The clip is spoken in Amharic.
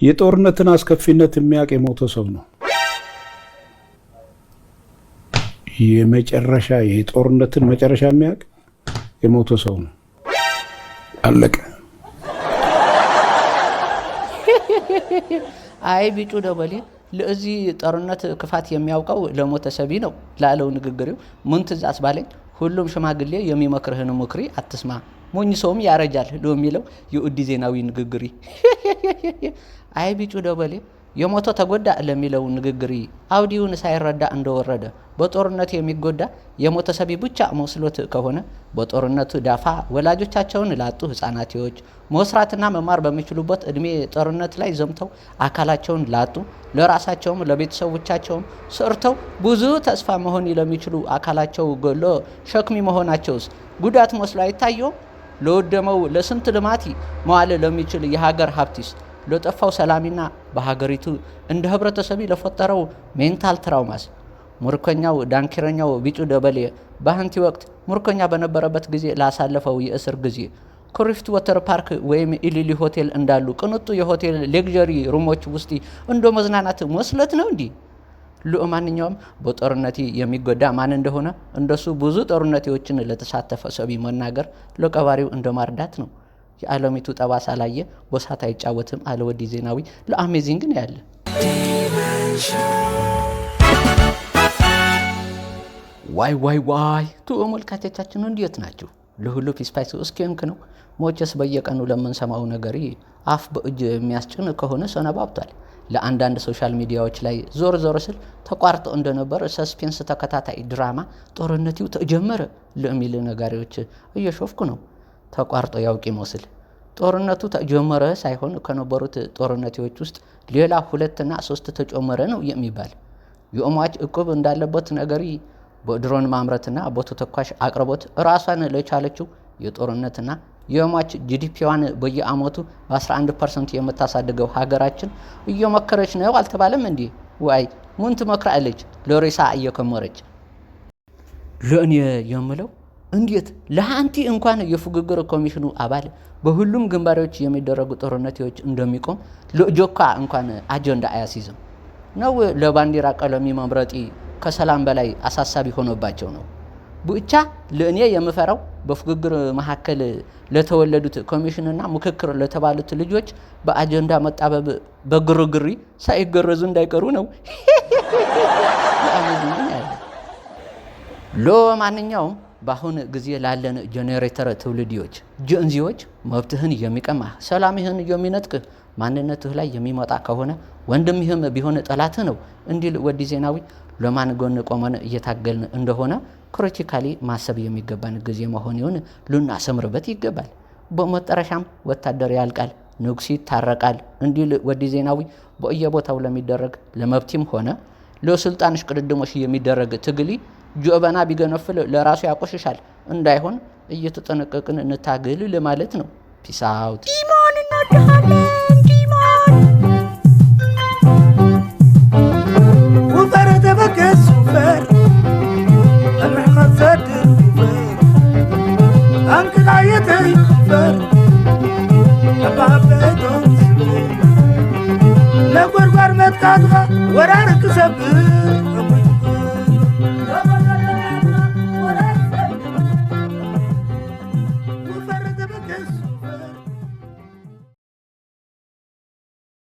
የጦርነትን አስከፊነት የሚያውቅ የሞተ ሰው ነው። የመጨረሻ የጦርነትን መጨረሻ የሚያውቅ የሞተ ሰው ነው። አለቀ። አይ ቢጩ ደበሌ ለዚህ ጦርነት ክፋት የሚያውቀው ለሞተ ሰቢ ነው ላለው ንግግሩ ምን ትዛስ ባለኝ ሁሉም ሽማግሌ የሚመክርህን ምክሪ አትስማ ሞኝ ሰውም ያረጃል ለሚለው የኡዲ ዜናዊ ንግግሪ አይ ቢጩ ደበሌ የሞተ ተጎዳ ለሚለው ንግግሪ አውዲውን ሳይረዳ እንደወረደ በጦርነት የሚጎዳ የሞተ ሰቢ ብቻ መስሎት ከሆነ በጦርነቱ ዳፋ ወላጆቻቸውን ላጡ ህፃናቶች መስራትና መማር በሚችሉበት እድሜ ጦርነት ላይ ዘምተው አካላቸውን ላጡ ለራሳቸውም ለቤተሰቦቻቸውም ሰርተው ብዙ ተስፋ መሆን ለሚችሉ አካላቸው ገሎ ሸክሚ መሆናቸውስ ጉዳት መስሎ አይታየው ለወደመው ለስንት ልማቲ መዋለ ለሚችል የሀገር ሀብቲስ ለጠፋው ሰላሚና በሀገሪቱ እንደ ህብረተሰብ ለፈጠረው ሜንታል ትራውማስ ሙርከኛው ዳንኪረኛው ቢጩ ደበሌ በአንቲ ወቅት ሙርከኛ በነበረበት ጊዜ ላሳለፈው የእስር ጊዜ ኩሪፍቱ ወተር ፓርክ ወይም ኢሊሊ ሆቴል እንዳሉ ቅንጡ የሆቴል ሌክዠሪ ሩሞች ውስጥ እንደ መዝናናት መስለት ነው እንዴ? ለማንኛውም በጦርነት የሚጎዳ ማን እንደሆነ እንደሱ ብዙ ጦርነቶችን ለተሳተፈ ሰው መናገር ለቀባሪው እንደማርዳት ነው። የዓለሚቱ ጠባሳ ላየ ቦሳት አይጫወትም አለ ወዲ ዜናዊ ለአሜዚንግ ነው ያለ። ዋይ ተመልካቾቻችን እንዴት ናችሁ? ለሁሉ ፒስፓይስ እስኪንክ ነው ሞቸስ በየቀኑ ለምንሰማው ነገር አፍ በእጅ የሚያስጭን ከሆነ ሰነባብቷል። ለአንዳንድ ሶሻል ሚዲያዎች ላይ ዞር ስል ተቋርጦ እንደነበር ሰስፔንስ ተከታታይ ድራማ ጦርነቱ ተጀመረ ለሚል ነጋሪዎች እየሾፍኩ ነው። ተቋርጦ ያውቂ መስል ጦርነቱ ተጀመረ ሳይሆን ከነበሩት ጦርነቶች ውስጥ ሌላ 2 እና 3 ተጨመረ ነው የሚባል። የኡማች እቁብ እንዳለበት ነገሪ በድሮን ማምረትና በተተኳሽ አቅርቦት ራሷን ለቻለችው የጦርነትና የኡማች ጂዲፒዋን በየአመቱ በ11% የምታሳድገው ሀገራችን እየመከረች ነው አልተባለም እንዴ? ወይ ምን ትመክራለች ለሬሳ እየከመረች? ለእኔ የምለው እንዴት ለአንቲ እንኳን የፉግግር ኮሚሽኑ አባል በሁሉም ግንባሮች የሚደረጉ ጦርነቶች እንደሚቆም ለጆካ እንኳን አጀንዳ አያሲዝም ነው? ለባንዲራ ቀለም መምረጢ ከሰላም በላይ አሳሳቢ ሆኖባቸው ነው? ብቻ ለእኔ የምፈራው በፉግግር መካከል ለተወለዱት ኮሚሽንና ምክክር ለተባሉት ልጆች በአጀንዳ መጣበብ በግርግሪ ሳይገረዙ እንዳይቀሩ ነው። ለማንኛውም በአሁን ጊዜ ላለን ጄኔሬተር ትውልዲዎች ጅንዚዎች መብትህን የሚቀማ ሰላምህን የሚነጥቅ ማንነትህ ላይ የሚመጣ ከሆነ ወንድምህም ቢሆን ጠላትህ ነው እንዲል ወዲ ዜናዊ ለማን ጎን ቆመን እየታገልን እንደሆነ ክሪቲካሊ ማሰብ የሚገባን ጊዜ መሆኑን ልናሰምርበት ይገባል። በመጨረሻም ወታደር ያልቃል፣ ንጉስ ይታረቃል እንዲል ወዲ ዜናዊ በየቦታው ለሚደረግ ለመብትም ሆነ ለስልጣን ሽቅድድሞሽ የሚደረግ ትግሊ ጆበና ቢገነፍል ለራሱ ያቆሽሻል እንዳይሆን እየተጠነቀቅን እንታገል ለማለት ነው። ፒስ አውት። ኢማን እናደሃለን ኢማን ወፈረ ተበከስ ፈር አብርሃም ዘድ አንከላየተ ፈር አባበቶ ለጓርጓር መጣጥፋ ወራርክ ሰብር